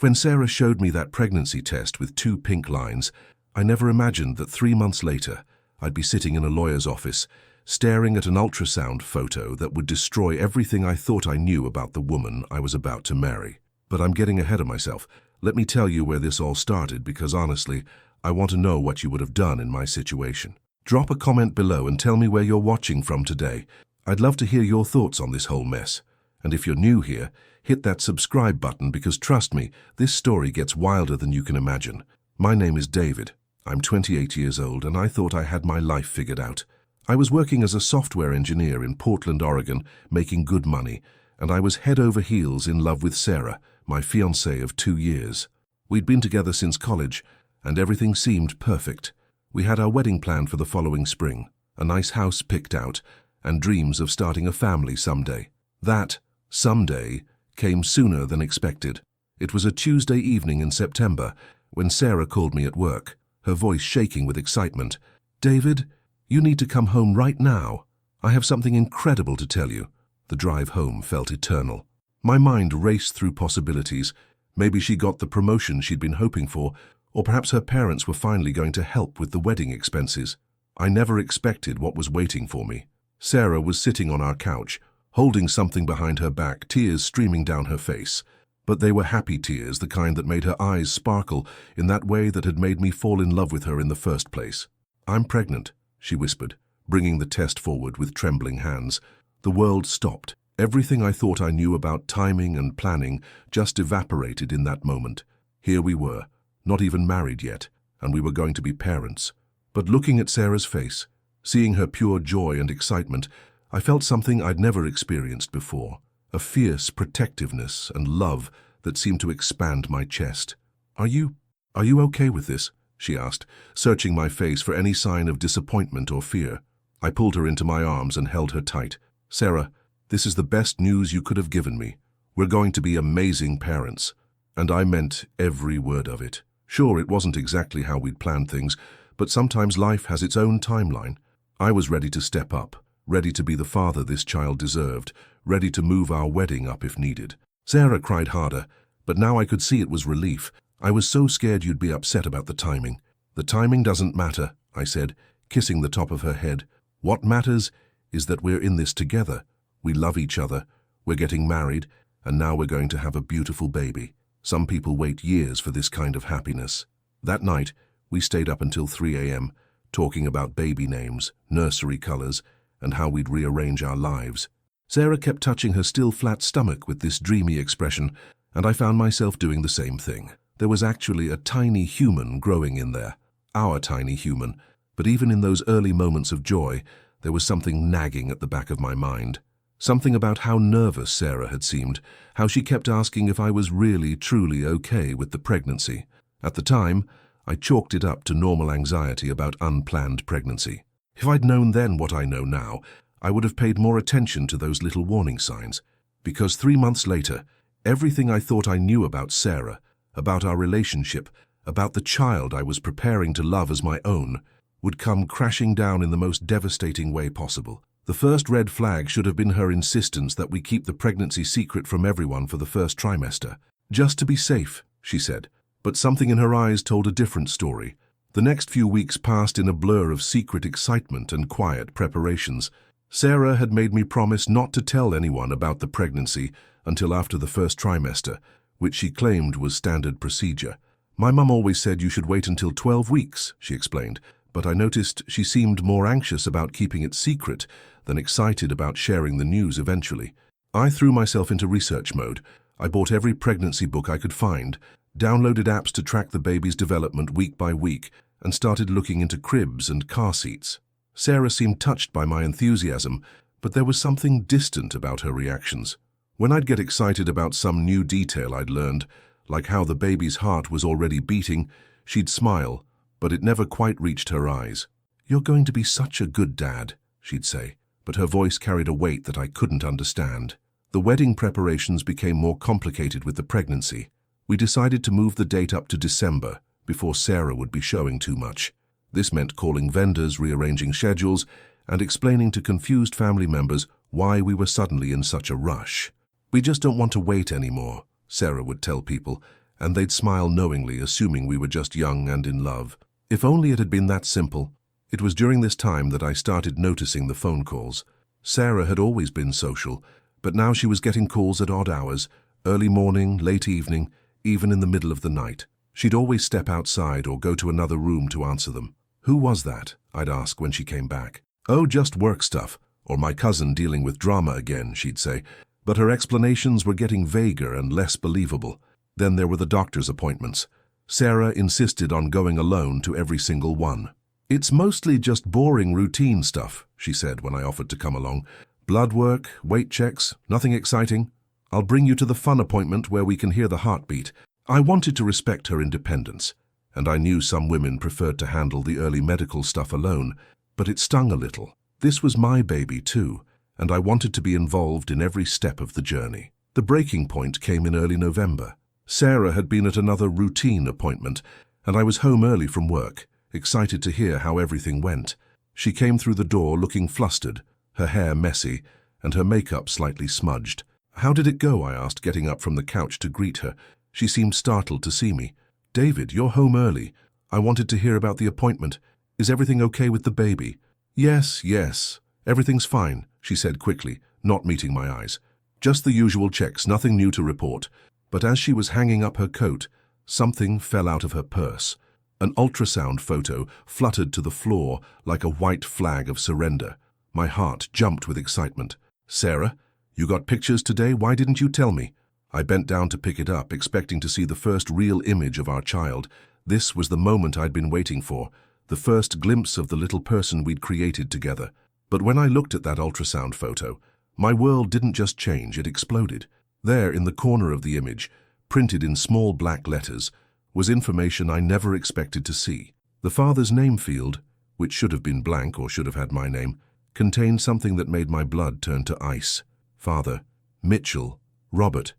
When Sarah showed me that pregnancy test with 2 pink lines, I never imagined that 3 months later, I'd be sitting in a lawyer's office, staring at an ultrasound photo that would destroy everything I thought I knew about the woman I was about to marry. But I'm getting ahead of myself. Let me tell you where this all started, because honestly, I want to know what you would have done in my situation. Drop a comment below and tell me where you're watching from today. I'd love to hear your thoughts on this whole mess. And if you're new here, hit that subscribe button, because trust me, this story gets wilder than you can imagine. My name is David. I'm 28 years old, and I thought I had my life figured out. I was working as a software engineer in Portland, Oregon, making good money, and I was head over heels in love with Sarah, my fiancée of 2 years. We'd been together since college, and everything seemed perfect. We had our wedding planned for the following spring, a nice house picked out, and dreams of starting a family someday. That someday came sooner than expected. It was a Tuesday evening in September when Sarah called me at work, her voice shaking with excitement. "David, you need to come home right now. I have something incredible to tell you." The drive home felt eternal. My mind raced through possibilities. Maybe she got the promotion she'd been hoping for, or perhaps her parents were finally going to help with the wedding expenses. I never expected what was waiting for me. Sarah was sitting on our couch, holding something behind her back, tears streaming down her face. But they were happy tears, the kind that made her eyes sparkle in that way that had made me fall in love with her in the first place. "I'm pregnant," she whispered, bringing the test forward with trembling hands. The world stopped. Everything I thought I knew about timing and planning just evaporated in that moment. Here we were, not even married yet, and we were going to be parents. But looking at Sarah's face, seeing her pure joy and excitement, I felt something I'd never experienced before, a fierce protectiveness and love that seemed to expand my chest. Are you okay with this?" she asked, searching my face for any sign of disappointment or fear. I pulled her into my arms and held her tight. "Sarah, this is the best news you could have given me. We're going to be amazing parents." And I meant every word of it. Sure, it wasn't exactly how we'd planned things, but sometimes life has its own timeline. I was ready to step up, ready to be the father this child deserved, ready to move our wedding up if needed. Sarah cried harder, but now I could see it was relief. "I was so scared you'd be upset about the timing." "The timing doesn't matter," I said, kissing the top of her head. "What matters is that we're in this together. We love each other, we're getting married, and now we're going to have a beautiful baby. Some people wait years for this kind of happiness." That night, we stayed up until 3 a.m., talking about baby names, nursery colors, and how we'd rearrange our lives. Sarah kept touching her still flat stomach with this dreamy expression, and I found myself doing the same thing. There was actually a tiny human growing in there, our tiny human, but even in those early moments of joy, there was something nagging at the back of my mind. Something about how nervous Sarah had seemed, how she kept asking if I was really, truly okay with the pregnancy. At the time, I chalked it up to normal anxiety about unplanned pregnancy. If I'd known then what I know now, I would have paid more attention to those little warning signs. Because 3 months later, everything I thought I knew about Sarah, about our relationship, about the child I was preparing to love as my own, would come crashing down in the most devastating way possible. The first red flag should have been her insistence that we keep the pregnancy secret from everyone for the first trimester. "Just to be safe," she said. But something in her eyes told a different story. The next few weeks passed in a blur of secret excitement and quiet preparations. Sarah had made me promise not to tell anyone about the pregnancy until after the first trimester, which she claimed was standard procedure. "My mum always said you should wait until 12 weeks, she explained, but I noticed she seemed more anxious about keeping it secret than excited about sharing the news eventually. I threw myself into research mode. I bought every pregnancy book I could find, downloaded apps to track the baby's development week by week, and started looking into cribs and car seats. Sarah seemed touched by my enthusiasm, but there was something distant about her reactions. When I'd get excited about some new detail I'd learned, like how the baby's heart was already beating, she'd smile, but it never quite reached her eyes. "You're going to be such a good dad," she'd say, but her voice carried a weight that I couldn't understand. The wedding preparations became more complicated with the pregnancy. We decided to move the date up to December, before Sarah would be showing too much. This meant calling vendors, rearranging schedules, and explaining to confused family members why we were suddenly in such a rush. "We just don't want to wait anymore," Sarah would tell people, and they'd smile knowingly, assuming we were just young and in love. If only it had been that simple. It was during this time that I started noticing the phone calls. Sarah had always been social, but now she was getting calls at odd hours, early morning, late evening, even in the middle of the night. She'd always step outside or go to another room to answer them. "Who was that?" I'd ask when she came back. "Oh, just work stuff," or "my cousin dealing with drama again," she'd say. But her explanations were getting vaguer and less believable. Then there were the doctor's appointments. Sarah insisted on going alone to every single one. "It's mostly just boring routine stuff," she said when I offered to come along. "Blood work, weight checks, nothing exciting. I'll bring you to the fun appointment where we can hear the heartbeat." I wanted to respect her independence, and I knew some women preferred to handle the early medical stuff alone, but it stung a little. This was my baby too, and I wanted to be involved in every step of the journey. The breaking point came in early November. Sarah had been at another routine appointment, and I was home early from work, excited to hear how everything went. She came through the door looking flustered, her hair messy, and her makeup slightly smudged. "How did it go?" I asked, getting up from the couch to greet her. She seemed startled to see me. "David, you're home early. I wanted to hear about the appointment. Is everything okay with the baby?" Yes, everything's fine," she said quickly, not meeting my eyes. "Just the usual checks, nothing new to report." But as she was hanging up her coat, something fell out of her purse. An ultrasound photo fluttered to the floor like a white flag of surrender. My heart jumped with excitement. "Sarah, you got pictures today? Why didn't you tell me?" I bent down to pick it up, expecting to see the first real image of our child. This was the moment I'd been waiting for, the first glimpse of the little person we'd created together. But when I looked at that ultrasound photo, my world didn't just change, it exploded. There, in the corner of the image, printed in small black letters, was information I never expected to see. The father's name field, which should have been blank or should have had my name, contained something that made my blood turn to ice. Father, Mitchell, Robert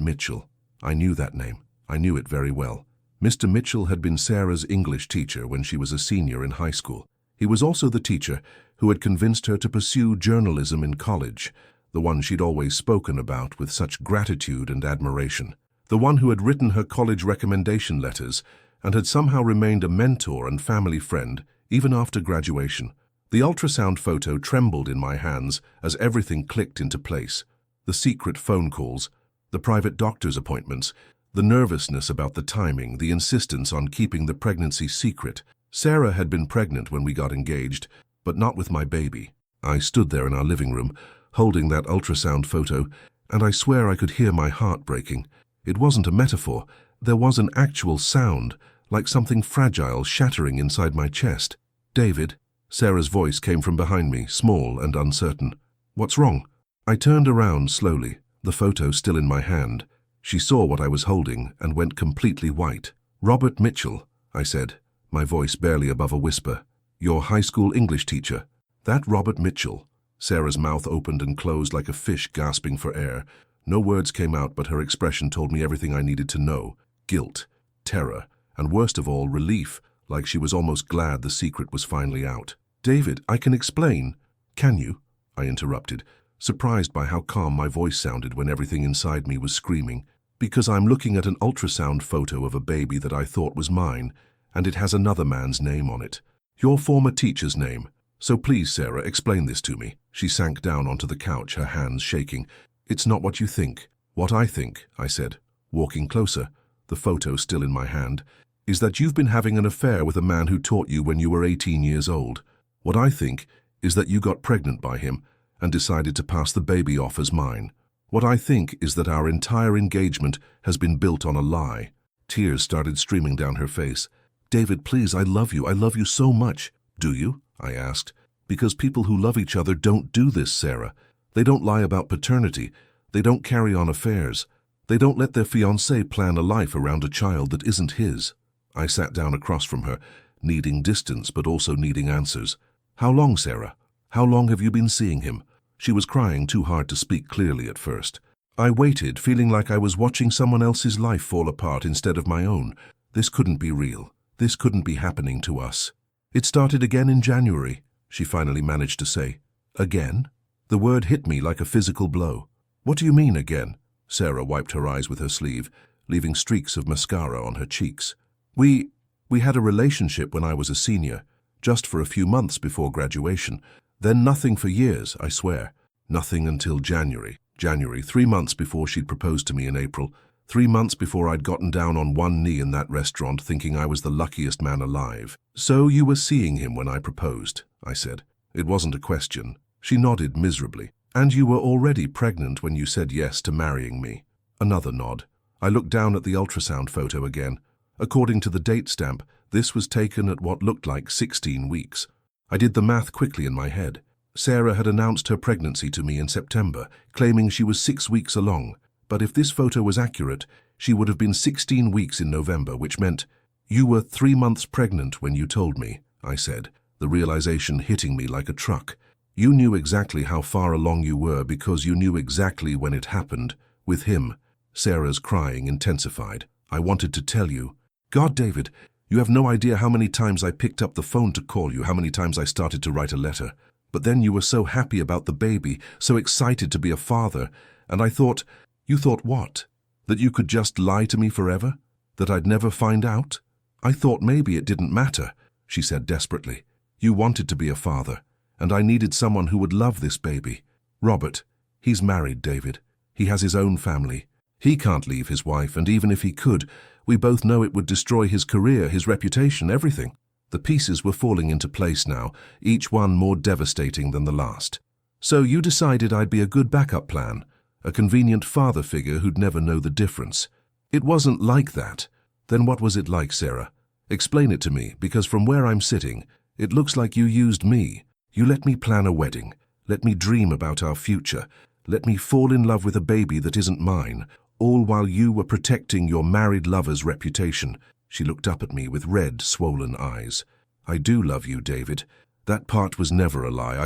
Mitchell. I knew that name. I knew it very well. Mr. Mitchell had been Sarah's English teacher when she was a senior in high school. He was also the teacher who had convinced her to pursue journalism in college, the one she'd always spoken about with such gratitude and admiration, the one who had written her college recommendation letters and had somehow remained a mentor and family friend even after graduation. The ultrasound photo trembled in my hands as everything clicked into place. The secret phone calls, the private doctor's appointments, the nervousness about the timing, the insistence on keeping the pregnancy secret. Sarah had been pregnant when we got engaged, but not with my baby. I stood there in our living room, holding that ultrasound photo, and I swear I could hear my heart breaking. It wasn't a metaphor. There was an actual sound, like something fragile shattering inside my chest. "David," Sarah's voice came from behind me, small and uncertain. "What's wrong?" I turned around slowly, the photo still in my hand. She saw what I was holding and went completely white. "Robert Mitchell," I said, my voice barely above a whisper. "Your high school English teacher." "That Robert Mitchell." Sarah's mouth opened and closed like a fish gasping for air. No words came out, but her expression told me everything I needed to know. Guilt, terror, and worst of all, relief, like she was almost glad the secret was finally out. "David, I can explain." "Can you?" I interrupted, surprised by how calm my voice sounded when everything inside me was screaming. "Because I'm looking at an ultrasound photo of a baby that I thought was mine, and it has another man's name on it. Your former teacher's name. So please, Sarah, explain this to me." She sank down onto the couch, her hands shaking. "It's not what you think." "What I think," I said, walking closer, the photo still in my hand, "is that you've been having an affair with a man who taught you when you were 18 years old. What I think is that you got pregnant by him and decided to pass the baby off as mine. What I think is that our entire engagement has been built on a lie." Tears started streaming down her face. "David, please, I love you so much." "Do you?" I asked. "Because people who love each other don't do this, Sarah. They don't lie about paternity. They don't carry on affairs. They don't let their fiancé plan a life around a child that isn't his." I sat down across from her, needing distance but also needing answers. "How long, Sarah? How long have you been seeing him?" She was crying too hard to speak clearly at first. I waited, feeling like I was watching someone else's life fall apart instead of my own. This couldn't be real. This couldn't be happening to us. "It started again in January," she finally managed to say. "Again?" The word hit me like a physical blow. "What do you mean, again?" Sarah wiped her eyes with her sleeve. leaving streaks of mascara on her cheeks. We had a relationship when I was a senior, just for a few months before graduation. Then nothing for years, I swear. Nothing until January. 3 months before she'd proposed to me in April. 3 months before I'd gotten down on one knee in that restaurant thinking I was the luckiest man alive. "So you were seeing him when I proposed," I said. It wasn't a question. She nodded miserably. "And you were already pregnant when you said yes to marrying me." Another nod. I looked down at the ultrasound photo again. According to the date stamp, this was taken at what looked like 16 weeks. I did the math quickly in my head. Sarah had announced her pregnancy to me in September, claiming she was 6 weeks along. But if this photo was accurate, she would have been 16 weeks in November, which meant, "You were 3 months pregnant when you told me," I said, the realization hitting me like a truck. "You knew exactly how far along you were because you knew exactly when it happened, with him." Sarah's crying intensified. "I wanted to tell you. God, David, you have no idea how many times I picked up the phone to call you, how many times I started to write a letter. But then you were so happy about the baby, so excited to be a father, and I thought..." "You thought what? That you could just lie to me forever? That I'd never find out? I thought maybe it didn't matter," she said desperately. "You wanted to be a father, and I needed someone who would love this baby. Robert, he's married, David. He has his own family. He can't leave his wife, and even if he could, we both know it would destroy his career, his reputation, everything." The pieces were falling into place now, each one more devastating than the last. "So you decided I'd be a good backup plan, a convenient father figure who'd never know the difference. It wasn't like that. Then what was it like, Sarah? Explain it to me, because from where I'm sitting, it looks like you used me. You let me plan a wedding, let me dream about our future, let me fall in love with a baby that isn't mine, all while you were protecting your married lover's reputation." She looked up at me with red, swollen eyes. "I do love you, David. That part was never a lie.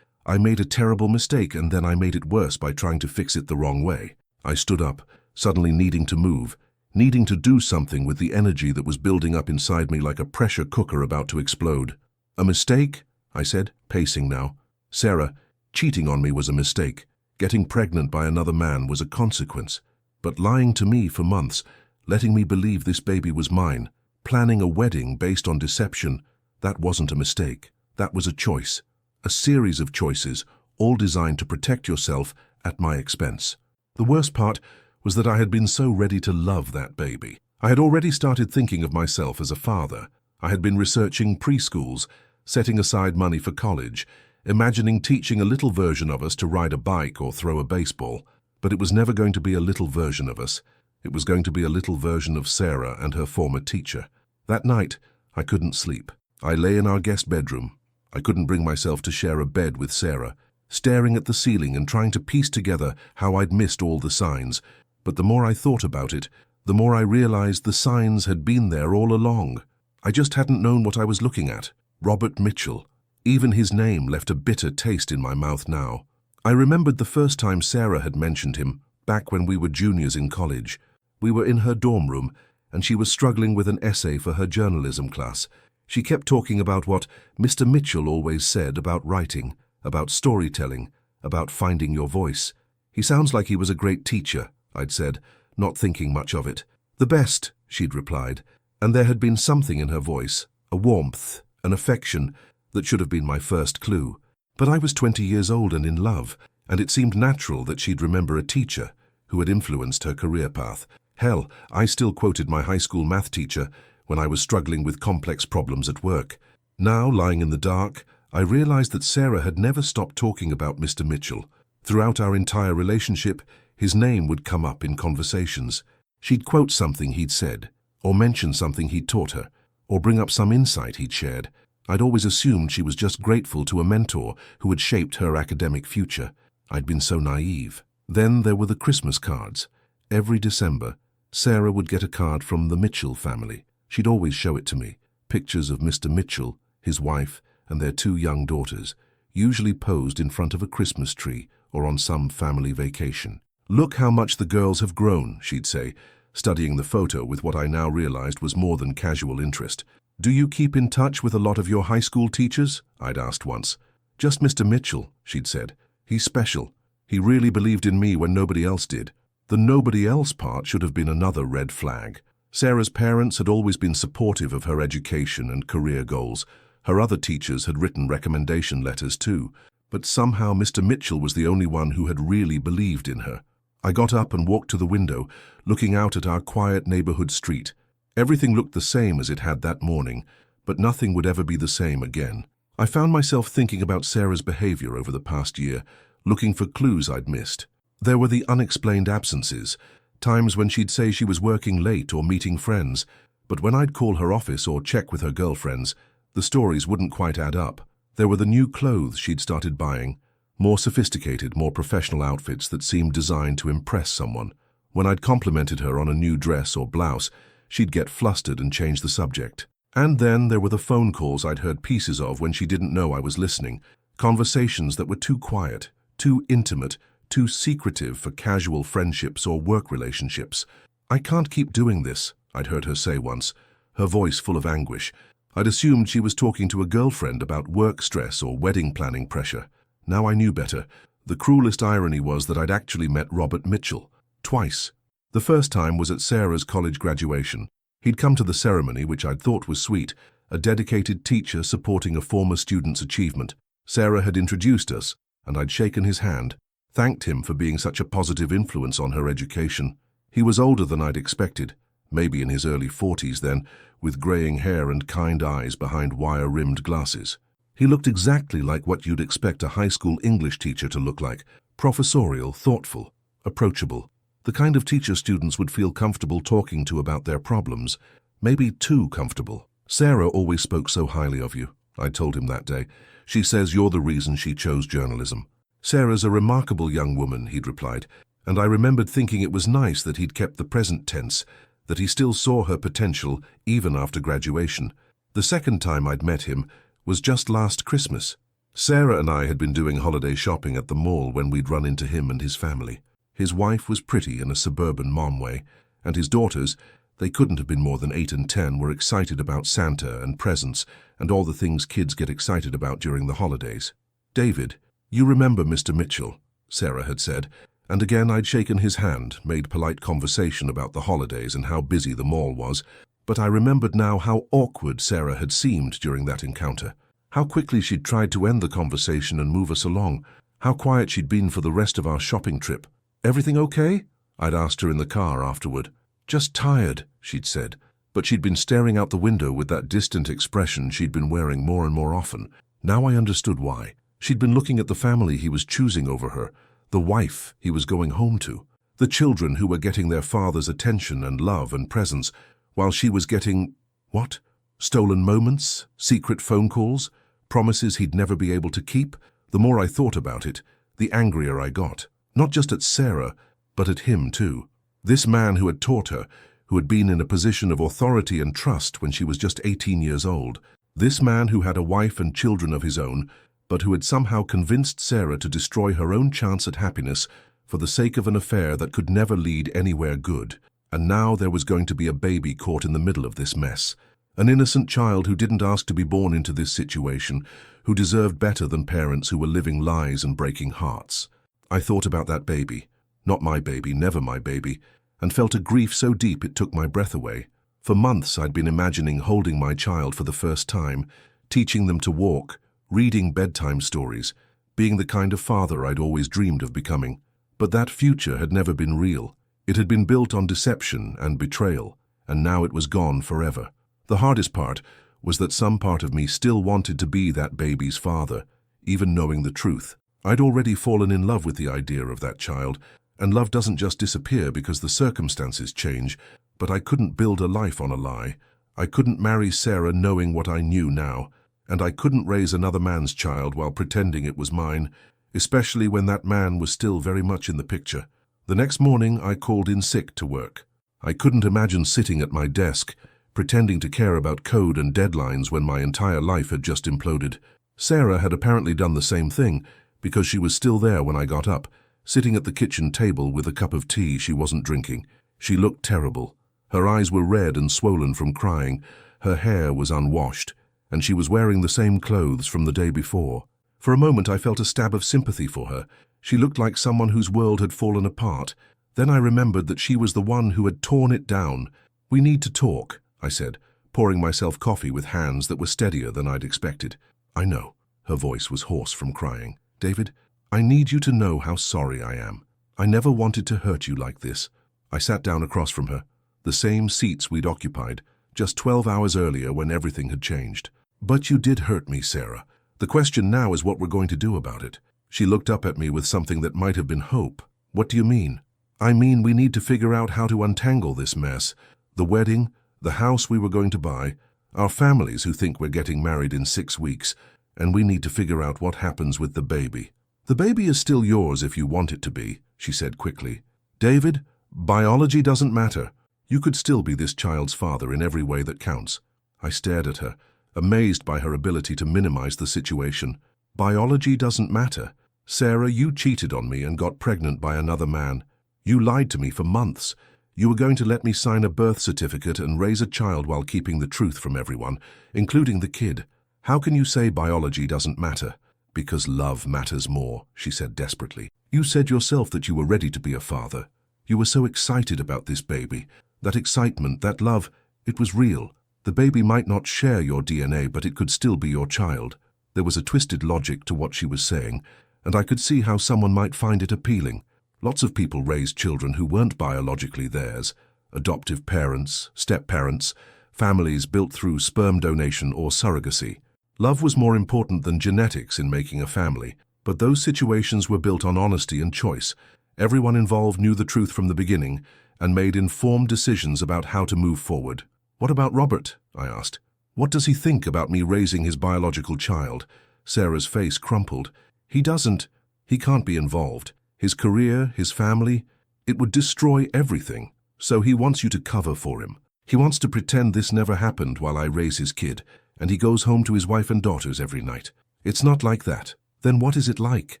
I made a terrible mistake, and then I made it worse by trying to fix it the wrong way." I stood up, suddenly needing to move, needing to do something with the energy that was building up inside me like a pressure cooker about to explode. "A mistake?" I said, pacing now. "Sarah, cheating on me was a mistake. Getting pregnant by another man was a consequence. But lying to me for months, letting me believe this baby was mine, planning a wedding based on deception, that wasn't a mistake. That was a choice. A series of choices, all designed to protect yourself at my expense." The worst part was that I had been so ready to love that baby. I had already started thinking of myself as a father. I had been researching preschools, setting aside money for college, imagining teaching a little version of us to ride a bike or throw a baseball. But it was never going to be a little version of us. It was going to be a little version of Sarah and her former teacher. That night, I couldn't sleep. I lay in our guest bedroom. I couldn't bring myself to share a bed with Sarah, staring at the ceiling and trying to piece together how I'd missed all the signs. But the more I thought about it, the more I realized the signs had been there all along. I just hadn't known what I was looking at. Robert Mitchell. Even his name left a bitter taste in my mouth now. I remembered the first time Sarah had mentioned him, back when we were juniors in college. We were in her dorm room, and she was struggling with an essay for her journalism class. She kept talking about what Mr. Mitchell always said about writing, about storytelling, about finding your voice. "He sounds like he was a great teacher," I'd said, not thinking much of it. "The best," she'd replied, and there had been something in her voice, a warmth, an affection, that should have been my first clue. But I was 20 years old and in love, and it seemed natural that she'd remember a teacher who had influenced her career path. Hell, I still quoted my high school math teacher when I was struggling with complex problems at work. Now, lying in the dark, I realized that Sarah had never stopped talking about Mr. Mitchell. Throughout our entire relationship, his name would come up in conversations. She'd quote something he'd said, or mention something he'd taught her, or bring up some insight he'd shared. I'd always assumed she was just grateful to a mentor who had shaped her academic future. I'd been so naive. Then there were the Christmas cards. Every December, Sarah would get a card from the Mitchell family. She'd always show it to me. Pictures of Mr. Mitchell, his wife, and their 2 young daughters, usually posed in front of a Christmas tree or on some family vacation. "Look how much the girls have grown," she'd say, studying the photo with what I now realized was more than casual interest. "Do you keep in touch with a lot of your high school teachers?" I'd asked once. "Just Mr. Mitchell," she'd said. "He's special. He really believed in me when nobody else did." The nobody else part should have been another red flag. Sarah's parents had always been supportive of her education and career goals. Her other teachers had written recommendation letters too, but somehow Mr. Mitchell was the only one who had really believed in her. I got up and walked to the window, looking out at our quiet neighborhood street. Everything looked the same as it had that morning, but nothing would ever be the same again. I found myself thinking about Sarah's behavior over the past year, looking for clues I'd missed. There were the unexplained absences, times when she'd say she was working late or meeting friends, but when I'd call her office or check with her girlfriends, the stories wouldn't quite add up. There were the new clothes she'd started buying, more sophisticated, more professional outfits that seemed designed to impress someone. When I'd complimented her on a new dress or blouse, she'd get flustered and change the subject. And then there were the phone calls I'd heard pieces of when she didn't know I was listening, conversations that were too quiet, too intimate, too secretive for casual friendships or work relationships. "I can't keep doing this," I'd heard her say once, her voice full of anguish. I'd assumed she was talking to a girlfriend about work stress or wedding planning pressure. Now I knew better. The cruelest irony was that I'd actually met Robert Mitchell, twice. The first time was at Sarah's college graduation. He'd come to the ceremony, which I'd thought was sweet, a dedicated teacher supporting a former student's achievement. Sarah had introduced us, and I'd shaken his hand, thanked him for being such a positive influence on her education. He was older than I'd expected, maybe in his early 40s then, with graying hair and kind eyes behind wire-rimmed glasses. He looked exactly like what you'd expect a high school English teacher to look like, professorial, thoughtful, approachable. The kind of teacher students would feel comfortable talking to about their problems, maybe too comfortable. "Sarah always spoke so highly of you," I told him that day. "She says you're the reason she chose journalism." "Sarah's a remarkable young woman," he'd replied, and I remembered thinking it was nice that he'd kept the present tense, that he still saw her potential even after graduation. The second time I'd met him was just last Christmas. Sarah and I had been doing holiday shopping at the mall when we'd run into him and his family. His wife was pretty in a suburban mom way, and his daughters, they couldn't have been more than 8 and 10, were excited about Santa and presents and all the things kids get excited about during the holidays. "David, you remember Mr. Mitchell," Sarah had said, and again I'd shaken his hand, made polite conversation about the holidays and how busy the mall was, but I remembered now how awkward Sarah had seemed during that encounter, how quickly she'd tried to end the conversation and move us along, how quiet she'd been for the rest of our shopping trip. "Everything okay?" I'd asked her in the car afterward. "Just tired," she'd said, but she'd been staring out the window with that distant expression she'd been wearing more and more often. Now I understood why. She'd been looking at the family he was choosing over her, the wife he was going home to, the children who were getting their father's attention and love and presence, while she was getting, what? Stolen moments, secret phone calls, promises he'd never be able to keep. The more I thought about it, the angrier I got. Not just at Sarah, but at him too. This man who had taught her, who had been in a position of authority and trust when she was just 18 years old. This man who had a wife and children of his own, but who had somehow convinced Sarah to destroy her own chance at happiness for the sake of an affair that could never lead anywhere good. And now there was going to be a baby caught in the middle of this mess. An innocent child who didn't ask to be born into this situation, who deserved better than parents who were living lies and breaking hearts. I thought about that baby, not my baby, never my baby, and felt a grief so deep it took my breath away. For months I'd been imagining holding my child for the first time, teaching them to walk, reading bedtime stories, being the kind of father I'd always dreamed of becoming. But that future had never been real. It had been built on deception and betrayal, and now it was gone forever. The hardest part was that some part of me still wanted to be that baby's father, even knowing the truth. I'd already fallen in love with the idea of that child, and love doesn't just disappear because the circumstances change, but I couldn't build a life on a lie. I couldn't marry Sarah knowing what I knew now, and I couldn't raise another man's child while pretending it was mine, especially when that man was still very much in the picture. The next morning I called in sick to work. I couldn't imagine sitting at my desk, pretending to care about code and deadlines when my entire life had just imploded. Sarah had apparently done the same thing, because she was still there when I got up, sitting at the kitchen table with a cup of tea she wasn't drinking. She looked terrible. Her eyes were red and swollen from crying, her hair was unwashed, and she was wearing the same clothes from the day before. For a moment I felt a stab of sympathy for her. She looked like someone whose world had fallen apart. Then I remembered that she was the one who had torn it down. "We need to talk," I said, pouring myself coffee with hands that were steadier than I'd expected. "I know." Her voice was hoarse from crying. "David, I need you to know how sorry I am. I never wanted to hurt you like this." I sat down across from her, the same seats we'd occupied, just 12 hours earlier when everything had changed. "But you did hurt me, Sarah. The question now is what we're going to do about it." She looked up at me with something that might have been hope. "What do you mean?" "I mean we need to figure out how to untangle this mess. The wedding, the house we were going to buy, our families who think we're getting married in 6 weeks, and we need to figure out what happens with the baby." "The baby is still yours if you want it to be," she said quickly. "David, biology doesn't matter. You could still be this child's father in every way that counts." I stared at her, amazed by her ability to minimize the situation. "Biology doesn't matter. Sarah, you cheated on me and got pregnant by another man. You lied to me for months. You were going to let me sign a birth certificate and raise a child while keeping the truth from everyone, including the kid. How can you say biology doesn't matter?" "Because love matters more," she said desperately. "You said yourself that you were ready to be a father. You were so excited about this baby. That excitement, that love, it was real. The baby might not share your DNA, but it could still be your child." There was a twisted logic to what she was saying, and I could see how someone might find it appealing. Lots of people raised children who weren't biologically theirs. Adoptive parents, step-parents, families built through sperm donation or surrogacy. Love was more important than genetics in making a family, but those situations were built on honesty and choice. Everyone involved knew the truth from the beginning and made informed decisions about how to move forward. "What about Robert?" I asked. "What does he think about me raising his biological child?" Sarah's face crumpled. He can't be involved. His career, his family, it would destroy everything. So he wants you to cover for him. He wants to pretend this never happened while I raise his kid, and he goes home to his wife and daughters every night. It's not like that. Then what is it like?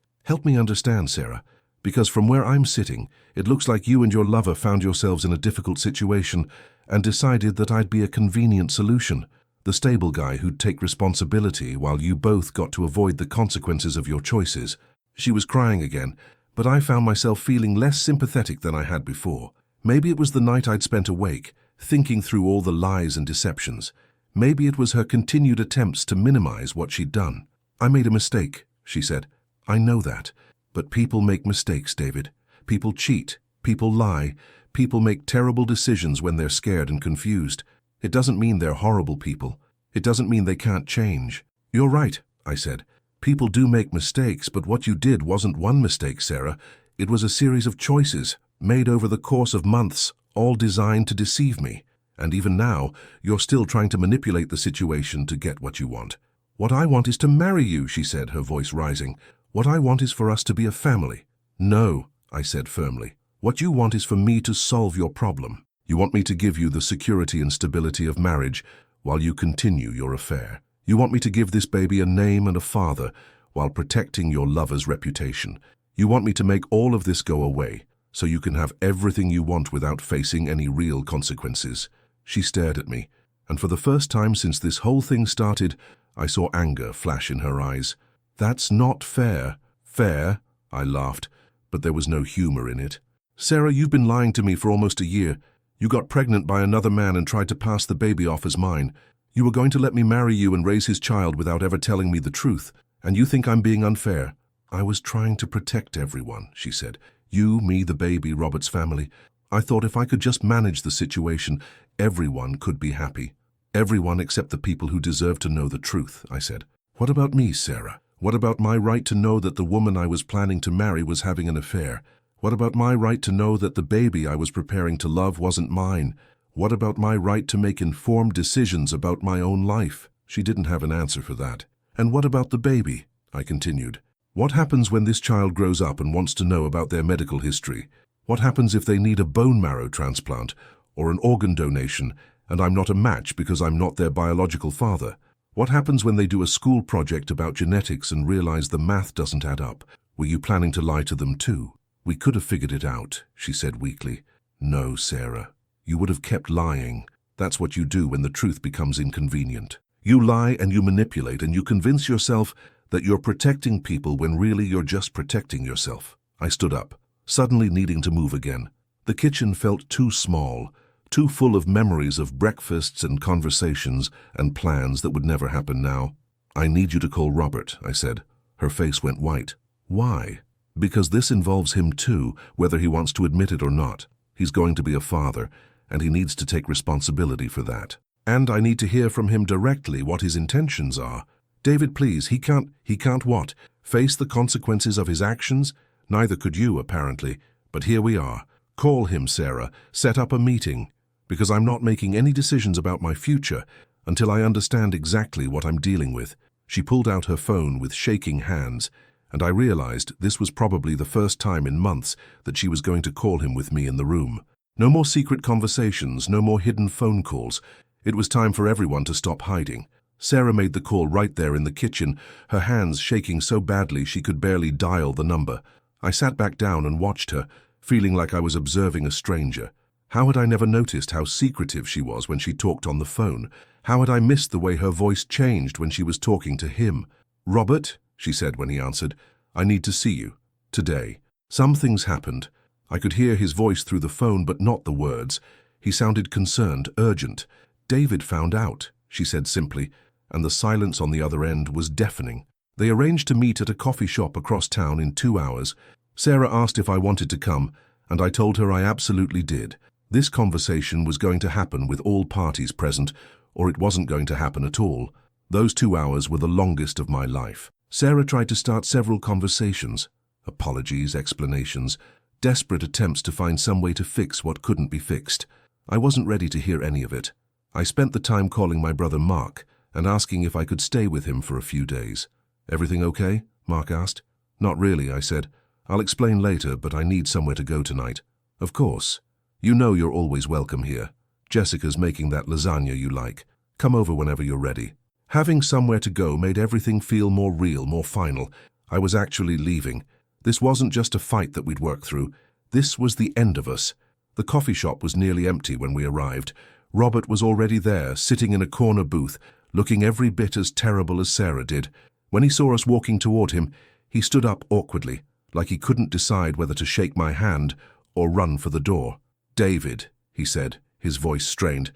Help me understand, Sarah, because from where I'm sitting, it looks like you and your lover found yourselves in a difficult situation and decided that I'd be a convenient solution, the stable guy who'd take responsibility while you both got to avoid the consequences of your choices. She was crying again, but I found myself feeling less sympathetic than I had before. Maybe it was the night I'd spent awake, thinking through all the lies and deceptions. Maybe it was her continued attempts to minimize what she'd done. "I made a mistake," she said. "I know that. But people make mistakes, David. People cheat. People lie. People make terrible decisions when they're scared and confused. It doesn't mean they're horrible people. It doesn't mean they can't change." "You're right," I said. "People do make mistakes, but what you did wasn't one mistake, Sarah. It was a series of choices, made over the course of months, all designed to deceive me. And even now, you're still trying to manipulate the situation to get what you want." "What I want is to marry you," she said, her voice rising. "What I want is for us to be a family." "No," I said firmly. "What you want is for me to solve your problem. You want me to give you the security and stability of marriage while you continue your affair. You want me to give this baby a name and a father while protecting your lover's reputation. You want me to make all of this go away so you can have everything you want without facing any real consequences." She stared at me, and for the first time since this whole thing started, I saw anger flash in her eyes. "That's not fair." "Fair?" I laughed, but there was no humor in it. "Sarah, you've been lying to me for almost a year. You got pregnant by another man and tried to pass the baby off as mine. You were going to let me marry you and raise his child without ever telling me the truth, and you think I'm being unfair." "I was trying to protect everyone," she said. "You, me, the baby, Robert's family. I thought if I could just manage the situation, everyone could be happy. Everyone except the people who deserve to know the truth," I said. "What about me, Sarah? What about my right to know that the woman I was planning to marry was having an affair? What about my right to know that the baby I was preparing to love wasn't mine? What about my right to make informed decisions about my own life?" She didn't have an answer for that. "And what about the baby?" I continued. "What happens when this child grows up and wants to know about their medical history? What happens if they need a bone marrow transplant or an organ donation and I'm not a match because I'm not their biological father? What happens when they do a school project about genetics and realize the math doesn't add up? Were you planning to lie to them too?" "We could have figured it out," she said weakly. "No, Sarah. You would have kept lying. That's what you do when the truth becomes inconvenient. You lie and you manipulate and you convince yourself that you're protecting people when really you're just protecting yourself." I stood up, suddenly needing to move again. The kitchen felt too small, too full of memories of breakfasts and conversations and plans that would never happen now. "I need you to call Robert," I said. Her face went white. "Why?" "Because this involves him too, whether he wants to admit it or not. He's going to be a father, and he needs to take responsibility for that. And I need to hear from him directly what his intentions are. David, please, he can't what? Face the consequences of his actions? Neither could you, apparently. But here we are. Call him, Sarah. Set up a meeting. Because I'm not making any decisions about my future until I understand exactly what I'm dealing with." She pulled out her phone with shaking hands, and I realized this was probably the first time in months that she was going to call him with me in the room. No more secret conversations, no more hidden phone calls. It was time for everyone to stop hiding. Sarah made the call right there in the kitchen, her hands shaking so badly she could barely dial the number. I sat back down and watched her, feeling like I was observing a stranger. How had I never noticed how secretive she was when she talked on the phone? How had I missed the way her voice changed when she was talking to him? "Robert," she said when he answered, "I need to see you. Today. Something's happened." I could hear his voice through the phone, but not the words. He sounded concerned, urgent. "David found out," she said simply, and the silence on the other end was deafening. They arranged to meet at a coffee shop across town in 2 hours. Sarah asked if I wanted to come, and I told her I absolutely did. This conversation was going to happen with all parties present, or it wasn't going to happen at all. Those 2 hours were the longest of my life. Sarah tried to start several conversations, apologies, explanations, desperate attempts to find some way to fix what couldn't be fixed. I wasn't ready to hear any of it. I spent the time calling my brother Mark and asking if I could stay with him for a few days. "Everything okay?" Mark asked. "Not really," I said. "I'll explain later, but I need somewhere to go tonight." "Of course. You know you're always welcome here. Jessica's making that lasagna you like. Come over whenever you're ready." Having somewhere to go made everything feel more real, more final. I was actually leaving. This wasn't just a fight that we'd worked through. This was the end of us. The coffee shop was nearly empty when we arrived. Robert was already there, sitting in a corner booth, looking every bit as terrible as Sarah did. When he saw us walking toward him, he stood up awkwardly, like he couldn't decide whether to shake my hand or run for the door. "David," he said, his voice strained,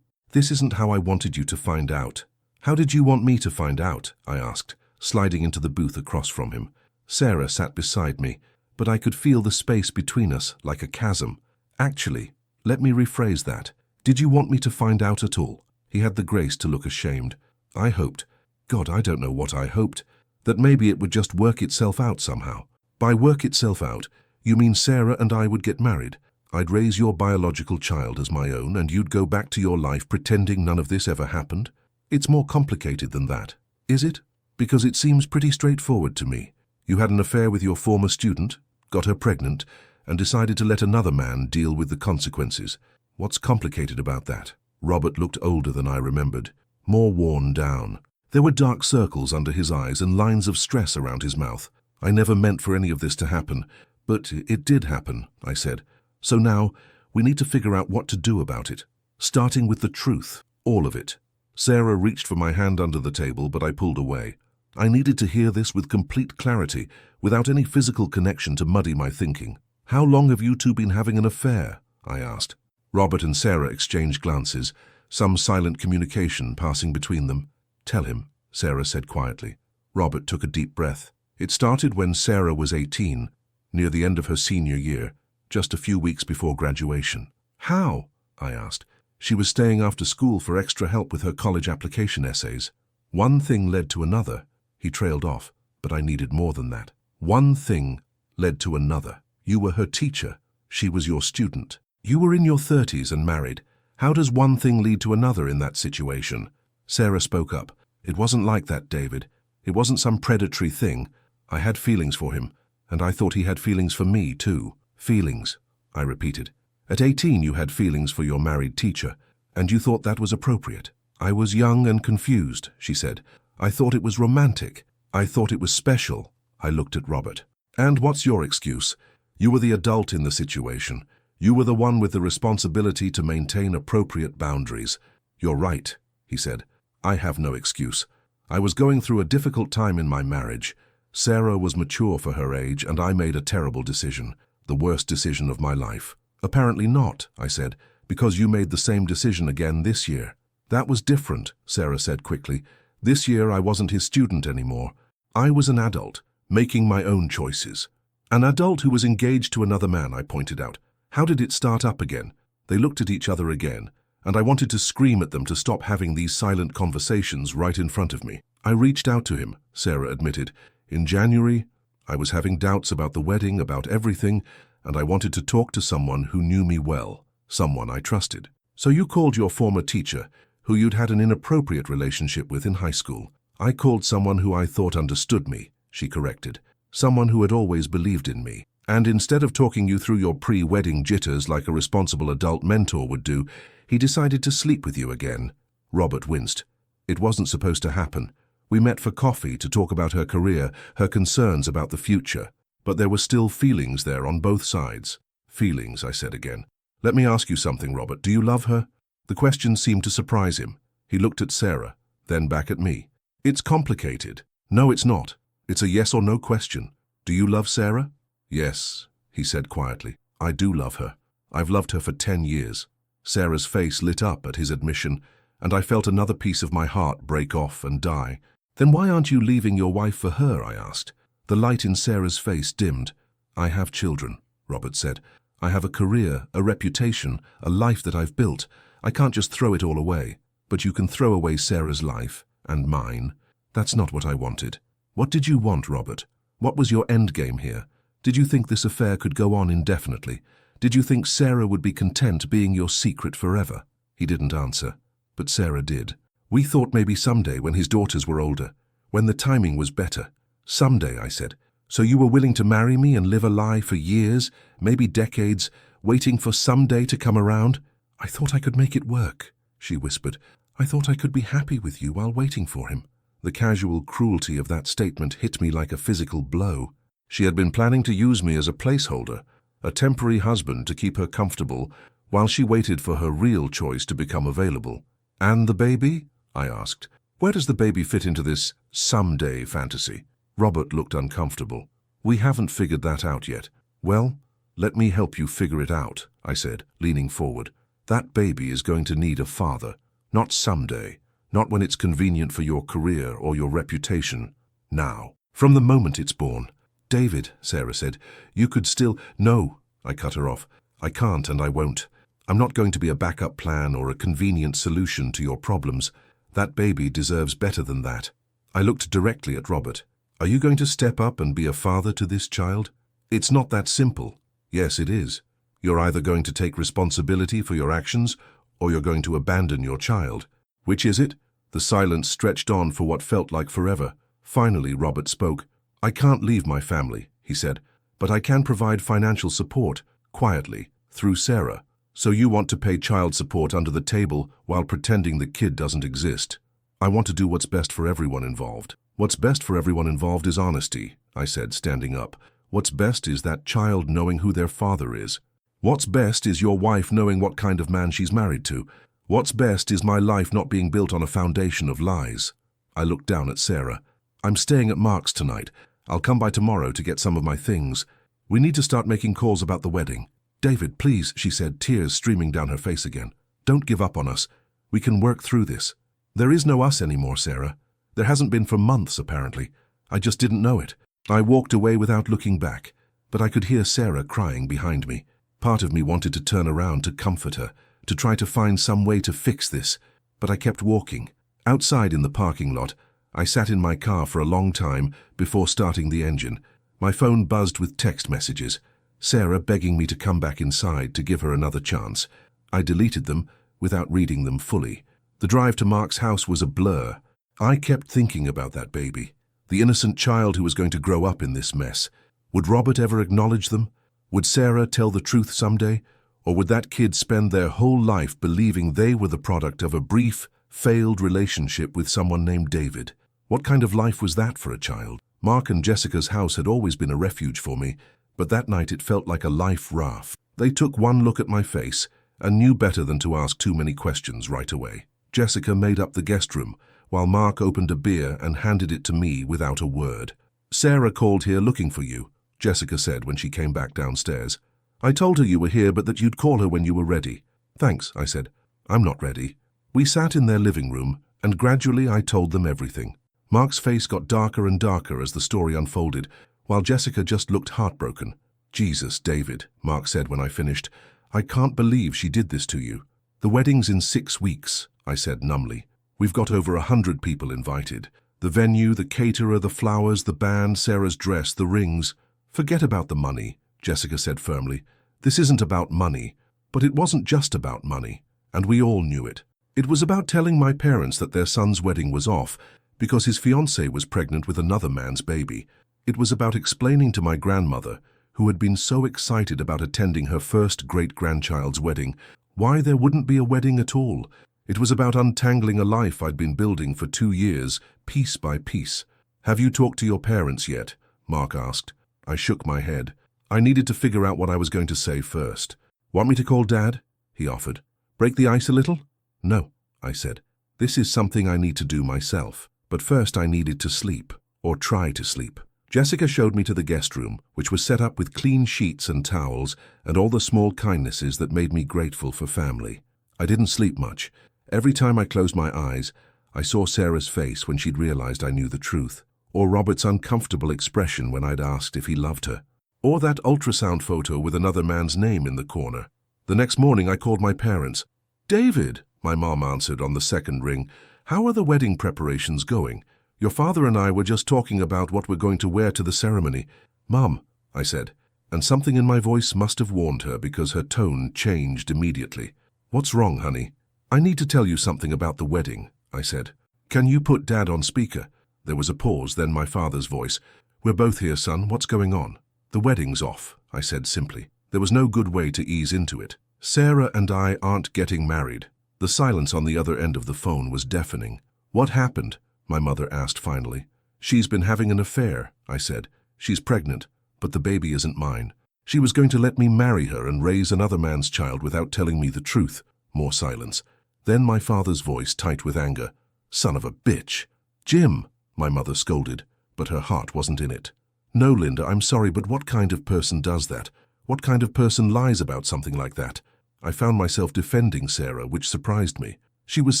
This isn't how I wanted you to find out." "How did you want me to find out?" I asked, sliding into the booth across from him. Sarah sat beside me, but I could feel the space between us like a chasm. "Actually, let me rephrase that. Did you want me to find out at all?" He had the grace to look ashamed. I hoped, God, I don't know what I hoped, that maybe it would just work itself out somehow. By work itself out, you mean Sarah and I would get married. I'd raise your biological child as my own, and you'd go back to your life pretending none of this ever happened? It's more complicated than that. Is it? Because it seems pretty straightforward to me. You had an affair with your former student, got her pregnant, and decided to let another man deal with the consequences. What's complicated about that? Robert looked older than I remembered, more worn down. There were dark circles under his eyes and lines of stress around his mouth. "I never meant for any of this to happen, but it did happen," I said. "So now, we need to figure out what to do about it, starting with the truth, all of it." Sarah reached for my hand under the table, but I pulled away. I needed to hear this with complete clarity, without any physical connection to muddy my thinking. "How long have you two been having an affair?" I asked. Robert and Sarah exchanged glances, some silent communication passing between them. "Tell him," Sarah said quietly. Robert took a deep breath. "It started when Sarah was 18, near the end of her senior year, just a few weeks before graduation." "How?" I asked. "She was staying after school for extra help with her college application essays. One thing led to another." He trailed off, but I needed more than that. "One thing led to another. You were her teacher. She was your student. You were in your 30s and married. How does one thing lead to another in that situation?" Sarah spoke up. "It wasn't like that, David. It wasn't some predatory thing. I had feelings for him, and I thought he had feelings for me, too." "Feelings," I repeated. "At 18 you had feelings for your married teacher, and you thought that was appropriate." "I was young and confused," she said. "I thought it was romantic. I thought it was special." I looked at Robert. "And what's your excuse? You were the adult in the situation. You were the one with the responsibility to maintain appropriate boundaries." "You're right," he said. "I have no excuse. I was going through a difficult time in my marriage. Sarah was mature for her age, and I made a terrible decision, the worst decision of my life." Apparently not, I said, because you made the same decision again this year. That was different, Sarah said quickly. This year I wasn't his student anymore. I was an adult, making my own choices. An adult who was engaged to another man, I pointed out. How did it start up again? They looked at each other again, and I wanted to scream at them to stop having these silent conversations right in front of me. I reached out to him, Sarah admitted. In January, I was having doubts about the wedding, about everything, and I wanted to talk to someone who knew me well, someone I trusted. So you called your former teacher, who you'd had an inappropriate relationship with in high school. I called someone who I thought understood me, she corrected. Someone who had always believed in me. And instead of talking you through your pre-wedding jitters like a responsible adult mentor would do, he decided to sleep with you again. Robert winced. It wasn't supposed to happen. We met for coffee to talk about her career, her concerns about the future. But there were still feelings there on both sides. Feelings, I said again. Let me ask you something, Robert. Do you love her? The question seemed to surprise him. He looked at Sarah, then back at me. It's complicated. No, it's not. It's a yes or no question. Do you love Sarah? Yes, he said quietly. I do love her. I've loved her for 10 years. Sarah's face lit up at his admission, and I felt another piece of my heart break off and die. Then why aren't you leaving your wife for her? I asked. The light in Sarah's face dimmed. I have children, Robert said. I have a career, a reputation, a life that I've built. I can't just throw it all away. But you can throw away Sarah's life, and mine. That's not what I wanted. What did you want, Robert? What was your end game here? Did you think this affair could go on indefinitely? Did you think Sarah would be content being your secret forever? He didn't answer, but Sarah did. We thought maybe someday when his daughters were older, when the timing was better. Someday, I said. So you were willing to marry me and live a lie for years, maybe decades, waiting for someday to come around? I thought I could make it work, she whispered. I thought I could be happy with you while waiting for him. The casual cruelty of that statement hit me like a physical blow. She had been planning to use me as a placeholder, a temporary husband to keep her comfortable while she waited for her real choice to become available. And the baby? I asked. Where does the baby fit into this someday fantasy? Robert looked uncomfortable. We haven't figured that out yet. Well, let me help you figure it out, I said, leaning forward. That baby is going to need a father. Not someday. Not when it's convenient for your career or your reputation. Now. From the moment it's born. David, Sarah said, you could still... No, I cut her off. I can't and I won't. I'm not going to be a backup plan or a convenient solution to your problems. That baby deserves better than that. I looked directly at Robert. Are you going to step up and be a father to this child? It's not that simple. Yes, it is. You're either going to take responsibility for your actions or you're going to abandon your child. Which is it? The silence stretched on for what felt like forever. Finally, Robert spoke. I can't leave my family, he said, but I can provide financial support, quietly, through Sarah. So you want to pay child support under the table while pretending the kid doesn't exist. I want to do what's best for everyone involved. What's best for everyone involved is honesty, I said, standing up. What's best is that child knowing who their father is. What's best is your wife knowing what kind of man she's married to. What's best is my life not being built on a foundation of lies. I looked down at Sarah. I'm staying at Mark's tonight. I'll come by tomorrow to get some of my things. We need to start making calls about the wedding. David, please, she said, tears streaming down her face again. Don't give up on us. We can work through this. There is no us anymore, Sarah. There hasn't been for months, apparently. I just didn't know it. I walked away without looking back, but I could hear Sarah crying behind me. Part of me wanted to turn around to comfort her, to try to find some way to fix this, but I kept walking. Outside in the parking lot, I sat in my car for a long time before starting the engine. My phone buzzed with text messages. Sarah begging me to come back inside to give her another chance. I deleted them without reading them fully. The drive to Mark's house was a blur. I kept thinking about that baby, the innocent child who was going to grow up in this mess. Would Robert ever acknowledge them? Would Sarah tell the truth someday? Or would that kid spend their whole life believing they were the product of a brief, failed relationship with someone named David? What kind of life was that for a child? Mark and Jessica's house had always been a refuge for me, but that night it felt like a life raft. They took one look at my face and knew better than to ask too many questions right away. Jessica made up the guest room, while Mark opened a beer and handed it to me without a word. Sarah called here looking for you, Jessica said when she came back downstairs. I told her you were here but that you'd call her when you were ready. Thanks, I said. I'm not ready. We sat in their living room, and gradually I told them everything. Mark's face got darker and darker as the story unfolded, while Jessica just looked heartbroken. Jesus, David, Mark said when I finished. I can't believe she did this to you. The wedding's in 6 weeks, I said numbly. We've got over 100 people invited. The venue, the caterer, the flowers, the band, Sarah's dress, the rings. Forget about the money, Jessica said firmly. This isn't about money. But it wasn't just about money, and we all knew it. It was about telling my parents that their son's wedding was off because his fiancée was pregnant with another man's baby. It was about explaining to my grandmother, who had been so excited about attending her first great-grandchild's wedding, why there wouldn't be a wedding at all. It was about untangling a life I'd been building for 2 years, piece by piece. Have you talked to your parents yet? Mark asked. I shook my head. I needed to figure out what I was going to say first. Want me to call Dad? He offered. Break the ice a little? No, I said. This is something I need to do myself. But first I needed to sleep, or try to sleep. Jessica showed me to the guest room, which was set up with clean sheets and towels and all the small kindnesses that made me grateful for family. I didn't sleep much. Every time I closed my eyes, I saw Sarah's face when she'd realized I knew the truth, or Robert's uncomfortable expression when I'd asked if he loved her, or that ultrasound photo with another man's name in the corner. The next morning I called my parents. David, my mom answered on the second ring, how are the wedding preparations going? Your father and I were just talking about what we're going to wear to the ceremony. Mom, I said, and something in my voice must have warned her because her tone changed immediately. What's wrong, honey? I need to tell you something about the wedding, I said. Can you put Dad on speaker? There was a pause, then my father's voice. We're both here, son. What's going on? The wedding's off, I said simply. There was no good way to ease into it. Sarah and I aren't getting married. The silence on the other end of the phone was deafening. What happened? My mother asked finally. She's been having an affair, I said. She's pregnant, but the baby isn't mine. She was going to let me marry her and raise another man's child without telling me the truth. More silence. Then my father's voice tight with anger. Son of a bitch. Jim, my mother scolded, but her heart wasn't in it. No, Linda, I'm sorry, but what kind of person does that? What kind of person lies about something like that? I found myself defending Sarah, which surprised me. She was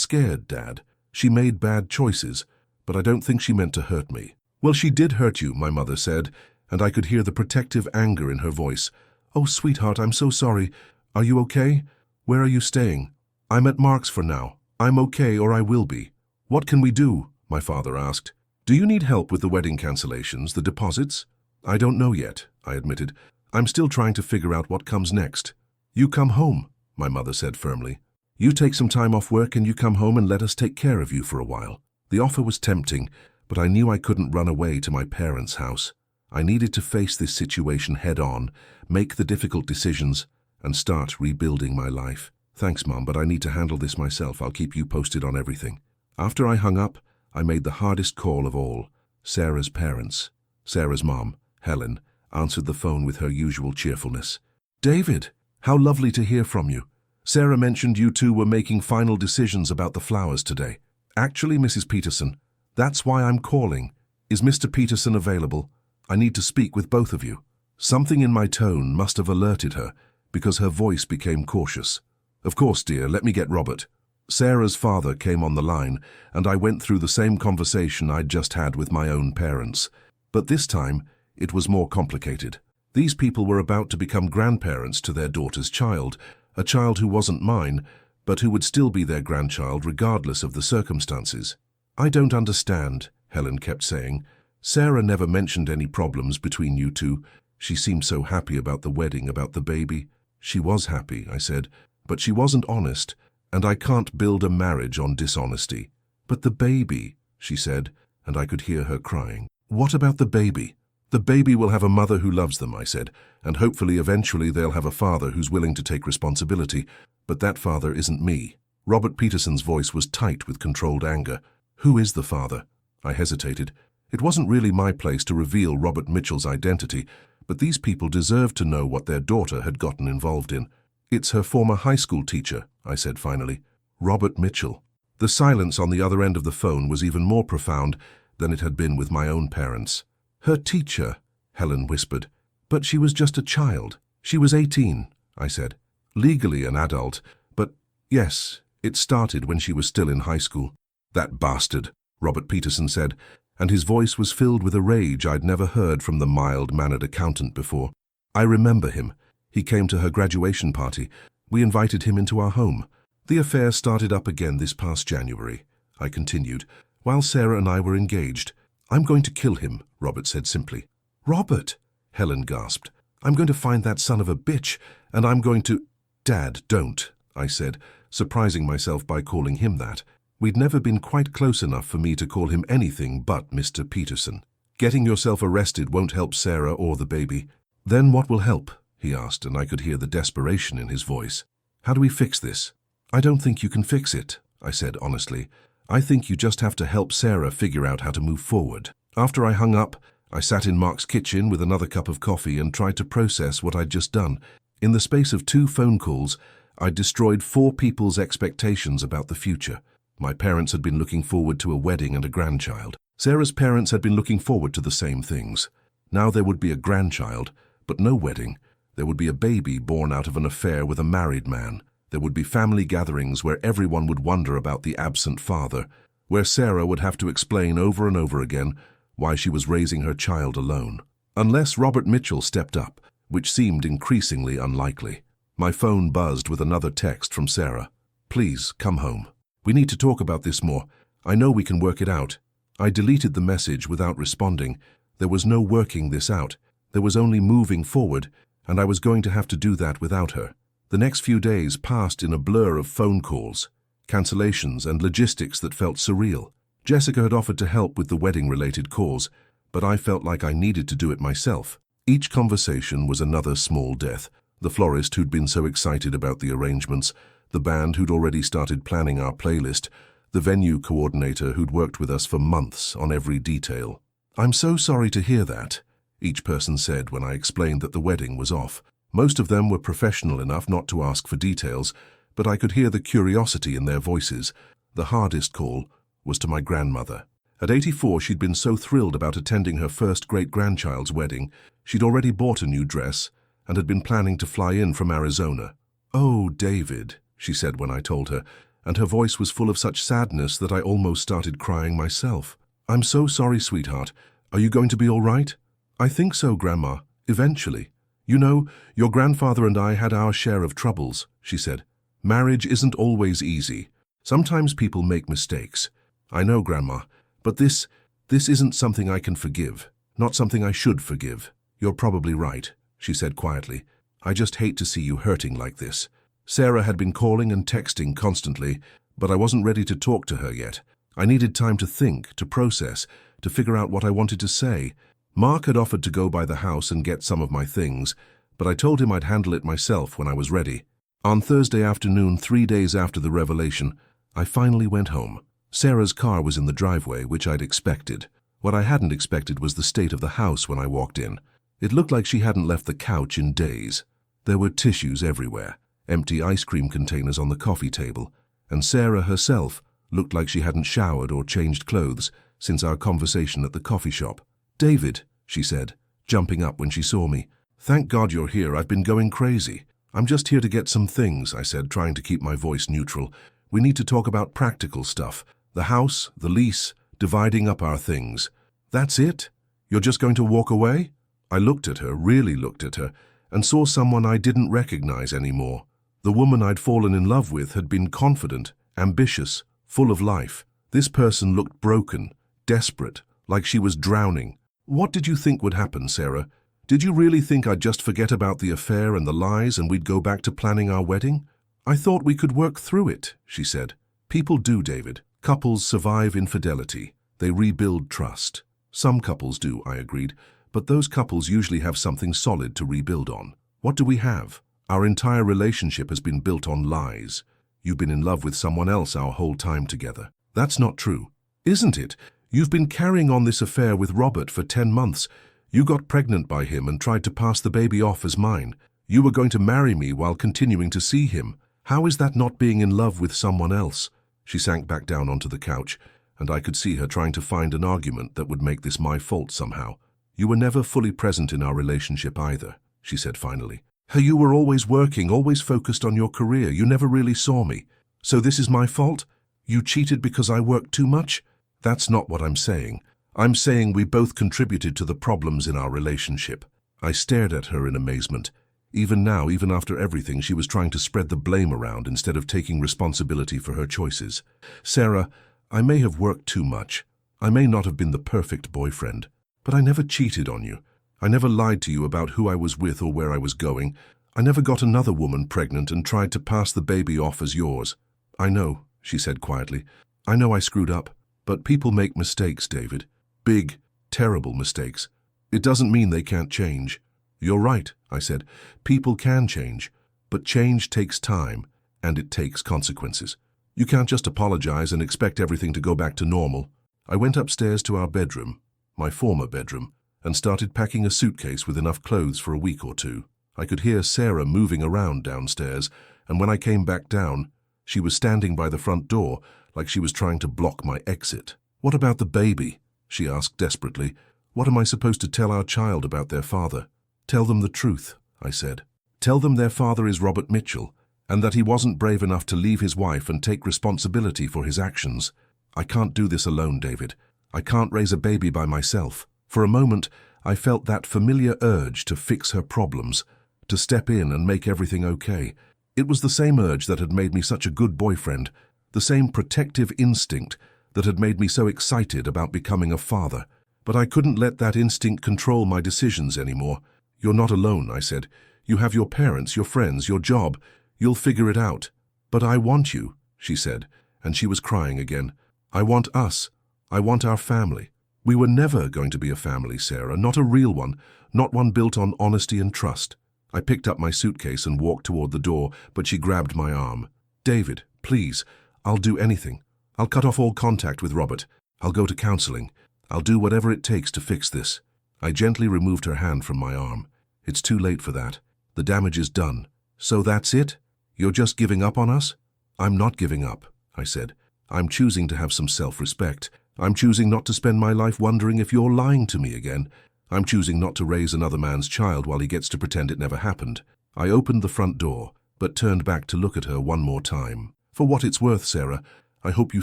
scared, Dad. She made bad choices, but I don't think she meant to hurt me. Well, she did hurt you, my mother said, and I could hear the protective anger in her voice. Oh, sweetheart, I'm so sorry. Are you okay? Where are you staying? I'm at Mark's for now. I'm okay, or I will be. What can we do? My father asked. Do you need help with the wedding cancellations, the deposits? I don't know yet, I admitted. I'm still trying to figure out what comes next. You come home, my mother said firmly. You take some time off work and you come home and let us take care of you for a while. The offer was tempting, but I knew I couldn't run away to my parents' house. I needed to face this situation head on, make the difficult decisions, and start rebuilding my life. Thanks, Mom, but I need to handle this myself. I'll keep you posted on everything. After I hung up, I made the hardest call of all. Sarah's parents. Sarah's mom, Helen, answered the phone with her usual cheerfulness. David, how lovely to hear from you. Sarah mentioned you two were making final decisions about the flowers today. Actually, Mrs. Peterson, that's why I'm calling. Is Mr. Peterson available? I need to speak with both of you. Something in my tone must have alerted her, because her voice became cautious. Of course, dear, let me get Robert. Sarah's father came on the line, and I went through the same conversation I'd just had with my own parents. But this time, it was more complicated. These people were about to become grandparents to their daughter's child, a child who wasn't mine, but who would still be their grandchild regardless of the circumstances. I don't understand, Helen kept saying. Sarah never mentioned any problems between you two. She seemed so happy about the wedding, about the baby. She was happy, I said, but she wasn't honest, and I can't build a marriage on dishonesty. But the baby, she said, and I could hear her crying. What about the baby? The baby will have a mother who loves them, I said, and hopefully eventually they'll have a father who's willing to take responsibility, but that father isn't me. Robert Peterson's voice was tight with controlled anger. Who is the father? I hesitated. It wasn't really my place to reveal Robert Mitchell's identity, but these people deserved to know what their daughter had gotten involved in. It's her former high school teacher, I said finally. Robert Mitchell. The silence on the other end of the phone was even more profound than it had been with my own parents. Her teacher, Helen whispered. But she was just a child. She was 18, I said. Legally an adult, but yes, it started when she was still in high school. That bastard, Robert Peterson said, and his voice was filled with a rage I'd never heard from the mild-mannered accountant before. I remember him. He came to her graduation party. We invited him into our home. The affair started up again this past January, I continued, while Sarah and I were engaged. I'm going to kill him, Robert said simply. Robert, Helen gasped. I'm going to find that son of a bitch, and I'm going to— Dad, don't, I said, surprising myself by calling him that. We'd never been quite close enough for me to call him anything but Mr. Peterson. Getting yourself arrested won't help Sarah or the baby. Then what will help? He asked, and I could hear the desperation in his voice. How do we fix this? I don't think you can fix it, I said honestly. I think you just have to help Sarah figure out how to move forward. After I hung up, I sat in Mark's kitchen with another cup of coffee and tried to process what I'd just done. In the space of 2 phone calls, I'd destroyed 4 people's expectations about the future. My parents had been looking forward to a wedding and a grandchild. Sarah's parents had been looking forward to the same things. Now there would be a grandchild, but no wedding. There would be a baby born out of an affair with a married man. There would be family gatherings where everyone would wonder about the absent father, where Sarah would have to explain over and over again why she was raising her child alone. Unless Robert Mitchell stepped up, which seemed increasingly unlikely. My phone buzzed with another text from Sarah. Please, come home. We need to talk about this more. I know we can work it out. I deleted the message without responding. There was no working this out. There was only moving forward, and I was going to have to do that without her. The next few days passed in a blur of phone calls, cancellations, and logistics that felt surreal. Jessica had offered to help with the wedding-related cause, but I felt like I needed to do it myself. Each conversation was another small death. The florist who'd been so excited about the arrangements, the band who'd already started planning our playlist, the venue coordinator who'd worked with us for months on every detail. I'm so sorry to hear that, each person said when I explained that the wedding was off. Most of them were professional enough not to ask for details, but I could hear the curiosity in their voices. The hardest call was to my grandmother. At 84, she'd been so thrilled about attending her first great-grandchild's wedding, she'd already bought a new dress and had been planning to fly in from Arizona. "Oh, David," she said when I told her, and her voice was full of such sadness that I almost started crying myself. "I'm so sorry, sweetheart. Are you going to be all right?" "I think so, Grandma. Eventually. You know, your grandfather and I had our share of troubles," she said. "Marriage isn't always easy. Sometimes people make mistakes. I know, Grandma, but this isn't something I can forgive. Not something I should forgive." "You're probably right," she said quietly. "I just hate to see you hurting like this." Sarah had been calling and texting constantly, but I wasn't ready to talk to her yet. I needed time to think, to process, to figure out what I wanted to say. Mark had offered to go by the house and get some of my things, but I told him I'd handle it myself when I was ready. On Thursday afternoon, 3 days after the revelation, I finally went home. Sarah's car was in the driveway, which I'd expected. What I hadn't expected was the state of the house when I walked in. It looked like she hadn't left the couch in days. There were tissues everywhere, empty ice cream containers on the coffee table, and Sarah herself looked like she hadn't showered or changed clothes since our conversation at the coffee shop. "David," she said, jumping up when she saw me. "Thank God you're here. I've been going crazy." "I'm just here to get some things," I said, trying to keep my voice neutral. "We need to talk about practical stuff. The house, the lease, dividing up our things." "That's it? You're just going to walk away?" I looked at her, really looked at her, and saw someone I didn't recognize anymore. The woman I'd fallen in love with had been confident, ambitious, full of life. This person looked broken, desperate, like she was drowning. "What did you think would happen, Sarah? Did you really think I'd just forget about the affair and the lies and we'd go back to planning our wedding?" "I thought we could work through it," she said. "People do, David. Couples survive infidelity. They rebuild trust." "Some couples do," I agreed, "but those couples usually have something solid to rebuild on. What do we have? Our entire relationship has been built on lies. You've been in love with someone else our whole time together." "That's not true." "Isn't it? You've been carrying on this affair with Robert for 10 months. You got pregnant by him and tried to pass the baby off as mine. You were going to marry me while continuing to see him. How is that not being in love with someone else?" She sank back down onto the couch, and I could see her trying to find an argument that would make this my fault somehow. "You were never fully present in our relationship either," she said finally. How you were always working, always focused on your career. You never really saw me. So this is my fault? You cheated because I worked too much? That's not what I'm saying. I'm saying we both contributed to the problems in our relationship. I stared at her in amazement. Even now, even after everything, she was trying to spread the blame around instead of taking responsibility for her choices. Sarah, I may have worked too much. I may not have been the perfect boyfriend, but I never cheated on you. I never lied to you about who I was with or where I was going. I never got another woman pregnant and tried to pass the baby off as yours. I know, she said quietly. I know I screwed up, but people make mistakes, David. Big, terrible mistakes. It doesn't mean they can't change. You're right, I said. People can change, but change takes time, and it takes consequences. You can't just apologize and expect everything to go back to normal. I went upstairs to our bedroom, my former bedroom, and started packing a suitcase with enough clothes for a week or two. I could hear Sarah moving around downstairs, and when I came back down, she was standing by the front door like she was trying to block my exit. What about the baby? She asked desperately. What am I supposed to tell our child about their father? Tell them the truth, I said. Tell them their father is Robert Mitchell, and that he wasn't brave enough to leave his wife and take responsibility for his actions. I can't do this alone, David. I can't raise a baby by myself. For a moment, I felt that familiar urge to fix her problems, to step in and make everything okay. It was the same urge that had made me such a good boyfriend, the same protective instinct that had made me so excited about becoming a father. But I couldn't let that instinct control my decisions anymore. You're not alone, I said. You have your parents, your friends, your job. You'll figure it out. But I want you, she said, and she was crying again. I want us. I want our family. We were never going to be a family, Sarah, not a real one, not one built on honesty and trust. I picked up my suitcase and walked toward the door, but she grabbed my arm. David, please, I'll do anything. I'll cut off all contact with Robert. I'll go to counseling. I'll do whatever it takes to fix this. I gently removed her hand from my arm. It's too late for that. The damage is done. So that's it? You're just giving up on us? I'm not giving up, I said. I'm choosing to have some self-respect. I'm choosing not to spend my life wondering if you're lying to me again. I'm choosing not to raise another man's child while he gets to pretend it never happened. I opened the front door, but turned back to look at her one more time. For what it's worth, Sarah, I hope you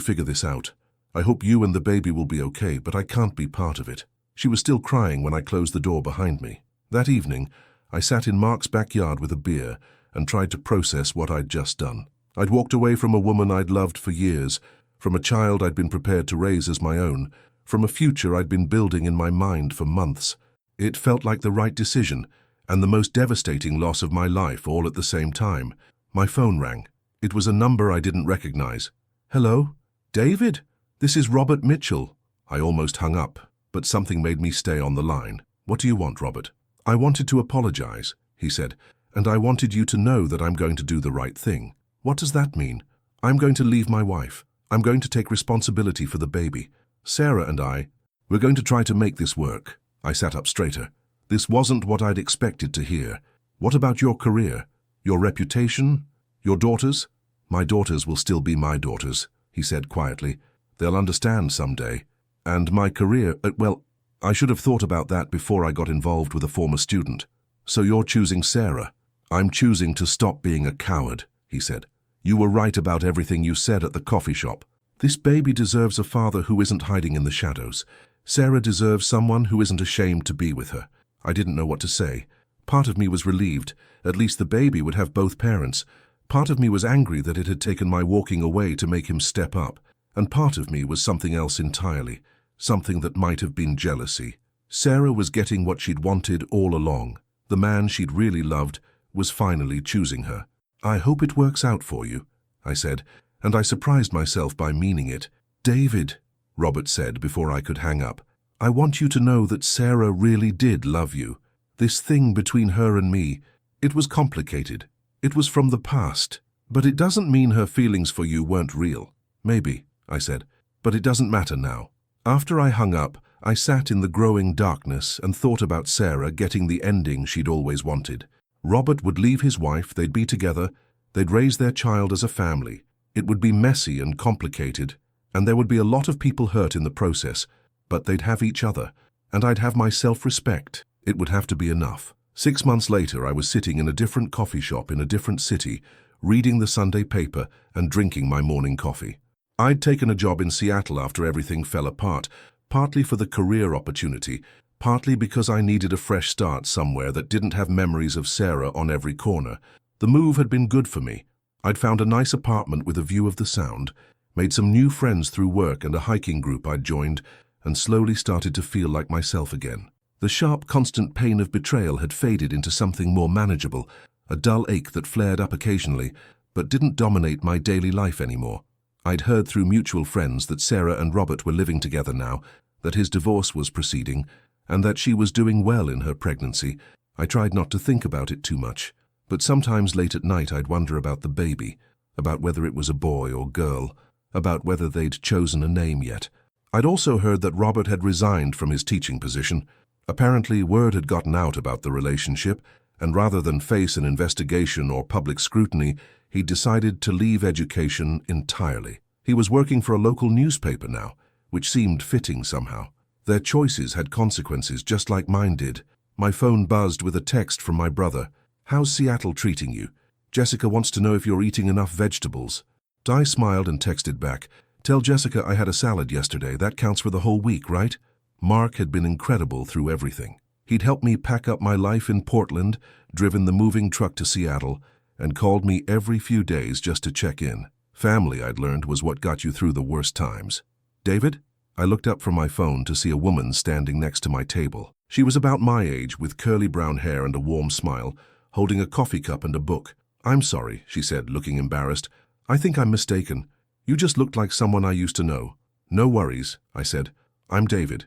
figure this out. I hope you and the baby will be okay, but I can't be part of it. She was still crying when I closed the door behind me. That evening, I sat in Mark's backyard with a beer and tried to process what I'd just done. I'd walked away from a woman I'd loved for years, from a child I'd been prepared to raise as my own, from a future I'd been building in my mind for months. It felt like the right decision, and the most devastating loss of my life all at the same time. My phone rang. It was a number I didn't recognize. Hello? David? This is Robert Mitchell. I almost hung up, but something made me stay on the line. What do you want, Robert? I wanted to apologize, he said, and I wanted you to know that I'm going to do the right thing. What does that mean? I'm going to leave my wife. I'm going to take responsibility for the baby. Sarah and we're going to try to make this work. I sat up straighter. This wasn't what I'd expected to hear. What about your career? Your reputation? Your daughters? My daughters will still be my daughters, he said quietly. They'll understand someday. And my career, well, I should have thought about that before I got involved with a former student. So you're choosing Sarah. I'm choosing to stop being a coward, he said. You were right about everything you said at the coffee shop. This baby deserves a father who isn't hiding in the shadows. Sarah deserves someone who isn't ashamed to be with her. I didn't know what to say. Part of me was relieved. At least the baby would have both parents. Part of me was angry that it had taken my walking away to make him step up. And part of me was something else entirely. Something that might have been jealousy. Sarah was getting what she'd wanted all along. The man she'd really loved was finally choosing her. I hope it works out for you, I said, and I surprised myself by meaning it. David, Robert said before I could hang up, I want you to know that Sarah really did love you. This thing between her and me, it was complicated. It was from the past. But it doesn't mean her feelings for you weren't real. Maybe, I said, but it doesn't matter now. After I hung up, I sat in the growing darkness and thought about Sarah getting the ending she'd always wanted. Robert would leave his wife, they'd be together, they'd raise their child as a family. It would be messy and complicated, and there would be a lot of people hurt in the process, but they'd have each other, and I'd have my self-respect. It would have to be enough. 6 months later, I was sitting in a different coffee shop in a different city, reading the Sunday paper and drinking my morning coffee. I'd taken a job in Seattle after everything fell apart, partly for the career opportunity, partly because I needed a fresh start somewhere that didn't have memories of Sarah on every corner. The move had been good for me. I'd found a nice apartment with a view of the Sound, made some new friends through work and a hiking group I'd joined, and slowly started to feel like myself again. The sharp, constant pain of betrayal had faded into something more manageable, a dull ache that flared up occasionally, but didn't dominate my daily life anymore. I'd heard through mutual friends that Sarah and Robert were living together now, that his divorce was proceeding, and that she was doing well in her pregnancy. I tried not to think about it too much, but sometimes late at night I'd wonder about the baby, about whether it was a boy or girl, about whether they'd chosen a name yet. I'd also heard that Robert had resigned from his teaching position. Apparently, word had gotten out about the relationship, and rather than face an investigation or public scrutiny, he decided to leave education entirely. He was working for a local newspaper now, which seemed fitting somehow. Their choices had consequences just like mine did. My phone buzzed with a text from my brother. "How's Seattle treating you? Jessica wants to know if you're eating enough vegetables." I smiled and texted back, "Tell Jessica I had a salad yesterday. That counts for the whole week, right?" Mark had been incredible through everything. He'd helped me pack up my life in Portland, driven the moving truck to Seattle, and called me every few days just to check in. Family, I'd learned, was what got you through the worst times. "David?" I looked up from my phone to see a woman standing next to my table. She was about my age, with curly brown hair and a warm smile, holding a coffee cup and a book. "I'm sorry," she said, looking embarrassed. "I think I'm mistaken. You just looked like someone I used to know." "No worries," I said. "I'm David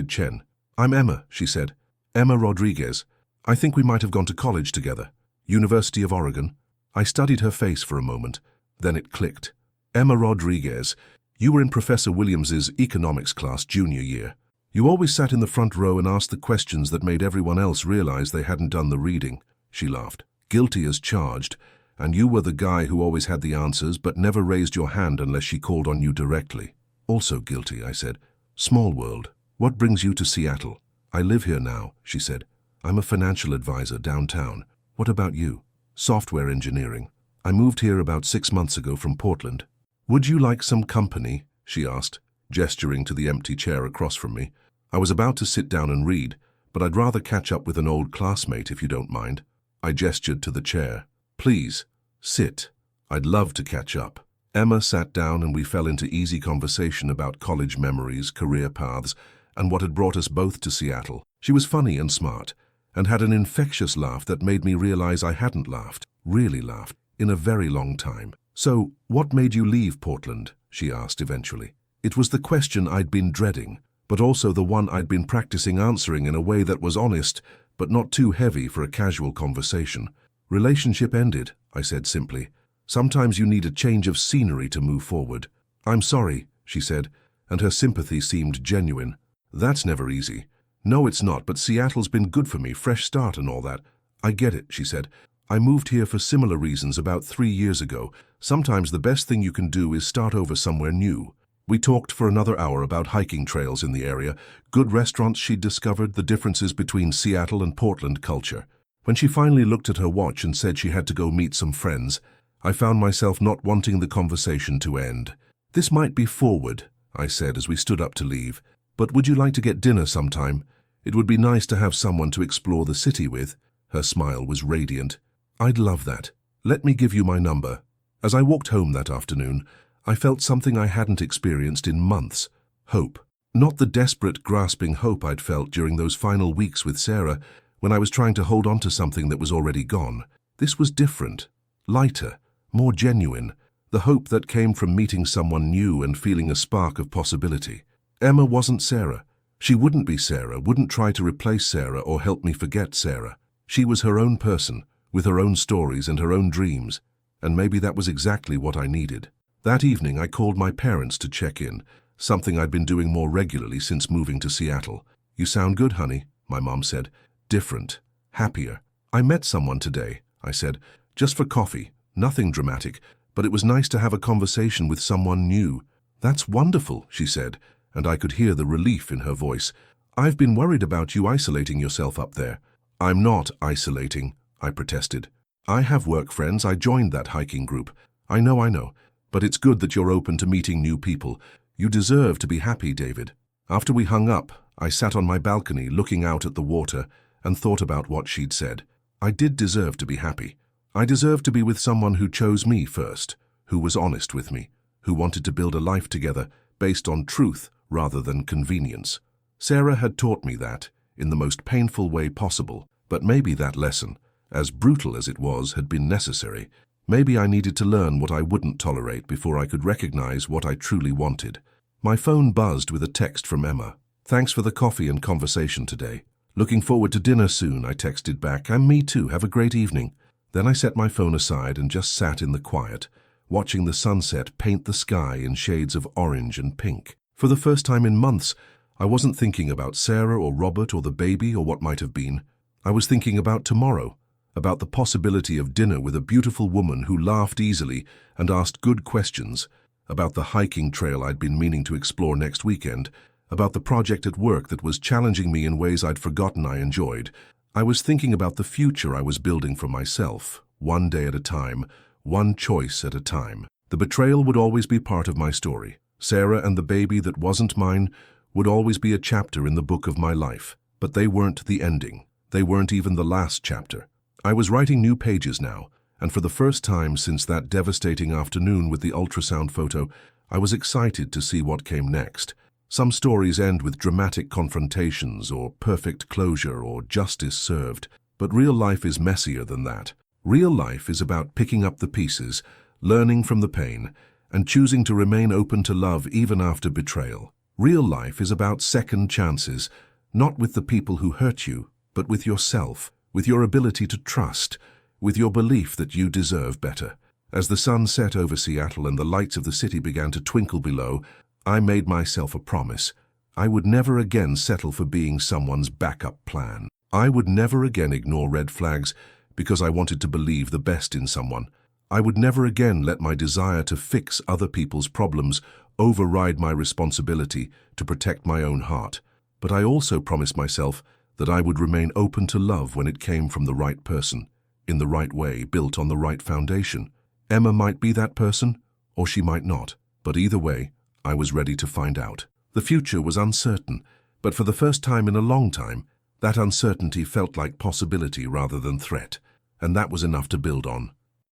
Chen." "I'm Emma," she said. "Emma Rodriguez. I think we might have gone to college together. University of Oregon." I studied her face for a moment. Then it clicked. "Emma Rodriguez, you were in Professor Williams's economics class junior year. You always sat in the front row and asked the questions that made everyone else realize they hadn't done the reading." She laughed. "Guilty as charged, and you were the guy who always had the answers but never raised your hand unless she called on you directly." "Also guilty," I said. "Small world. What brings you to Seattle?" "I live here now," she said. "I'm a financial advisor downtown. What about you?" "Software engineering. I moved here about 6 months ago from Portland." "Would you like some company?" she asked, gesturing to the empty chair across from me. I was about to sit down and read, but I'd rather catch up with an old classmate if you don't mind. I gestured to the chair. "Please, sit. I'd love to catch up." Emma sat down and we fell into easy conversation about college memories, career paths, and what had brought us both to Seattle. She was funny and smart, and had an infectious laugh that made me realize I hadn't laughed, really laughed, in a very long time. "So, what made you leave Portland?" she asked eventually. It was the question I'd been dreading, but also the one I'd been practicing answering in a way that was honest, but not too heavy for a casual conversation. "Relationship ended," I said simply. "Sometimes you need a change of scenery to move forward." "I'm sorry," she said, and her sympathy seemed genuine. "That's never easy." "No, it's not, but Seattle's been good for me, fresh start and all that." "I get it," she said. "I moved here for similar reasons about 3 years ago. Sometimes the best thing you can do is start over somewhere new." We talked for another hour about hiking trails in the area, good restaurants she'd discovered, the differences between Seattle and Portland culture. When she finally looked at her watch and said she had to go meet some friends, I found myself not wanting the conversation to end. "This might be forward," I said as we stood up to leave, "but would you like to get dinner sometime? It would be nice to have someone to explore the city with." Her smile was radiant. "I'd love that. Let me give you my number." As I walked home that afternoon, I felt something I hadn't experienced in months. Hope. Not the desperate, grasping hope I'd felt during those final weeks with Sarah, when I was trying to hold on to something that was already gone. This was different, lighter, more genuine, the hope that came from meeting someone new and feeling a spark of possibility. Emma wasn't Sarah. She wouldn't be Sarah, wouldn't try to replace Sarah or help me forget Sarah. She was her own person, with her own stories and her own dreams, and maybe that was exactly what I needed. That evening I called my parents to check in, something I'd been doing more regularly since moving to Seattle. "You sound good, honey," my mom said. "Different. Happier." "I met someone today," I said. "Just for coffee. Nothing dramatic, but it was nice to have a conversation with someone new." "That's wonderful," she said, and I could hear the relief in her voice. "I've been worried about you isolating yourself up there." I'm not isolating, I protested. I have work friends. I joined that hiking group. I know. But it's good that you're open to meeting new people. You deserve to be happy, David. After we hung up, I sat on my balcony looking out at the water and thought about what she'd said. I did deserve to be happy. I deserved to be with someone who chose me first, who was honest with me, who wanted to build a life together based on truth rather than convenience. Sarah had taught me that in the most painful way possible, but maybe that lesson, as brutal as it was, had been necessary. Maybe I needed to learn what I wouldn't tolerate before I could recognize what I truly wanted. My phone buzzed with a text from Emma. Thanks for the coffee and conversation today. Looking forward to dinner soon, I texted back. And me too, have a great evening. Then I set my phone aside and just sat in the quiet, watching the sunset paint the sky in shades of orange and pink. For the first time in months, I wasn't thinking about Sarah or Robert or the baby or what might have been. I was thinking about tomorrow, about the possibility of dinner with a beautiful woman who laughed easily and asked good questions, about the hiking trail I'd been meaning to explore next weekend, about the project at work that was challenging me in ways I'd forgotten I enjoyed. I was thinking about the future I was building for myself, one day at a time, one choice at a time. The betrayal would always be part of my story. Sarah and the baby that wasn't mine would always be a chapter in the book of my life. But they weren't the ending. They weren't even the last chapter. I was writing new pages now, and for the first time since that devastating afternoon with the ultrasound photo, I was excited to see what came next. Some stories end with dramatic confrontations or perfect closure or justice served, but real life is messier than that. Real life is about picking up the pieces, learning from the pain, and choosing to remain open to love even after betrayal. Real life is about second chances, not with the people who hurt you, but with yourself, with your ability to trust, with your belief that you deserve better. As the sun set over Seattle and the lights of the city began to twinkle below, I made myself a promise. I would never again settle for being someone's backup plan. I would never again ignore red flags because I wanted to believe the best in someone. I would never again let my desire to fix other people's problems override my responsibility to protect my own heart. But I also promised myself that I would remain open to love when it came from the right person, in the right way, built on the right foundation. Emma might be that person, or she might not, but either way, I was ready to find out. The future was uncertain, but for the first time in a long time, that uncertainty felt like possibility rather than threat, and that was enough to build on.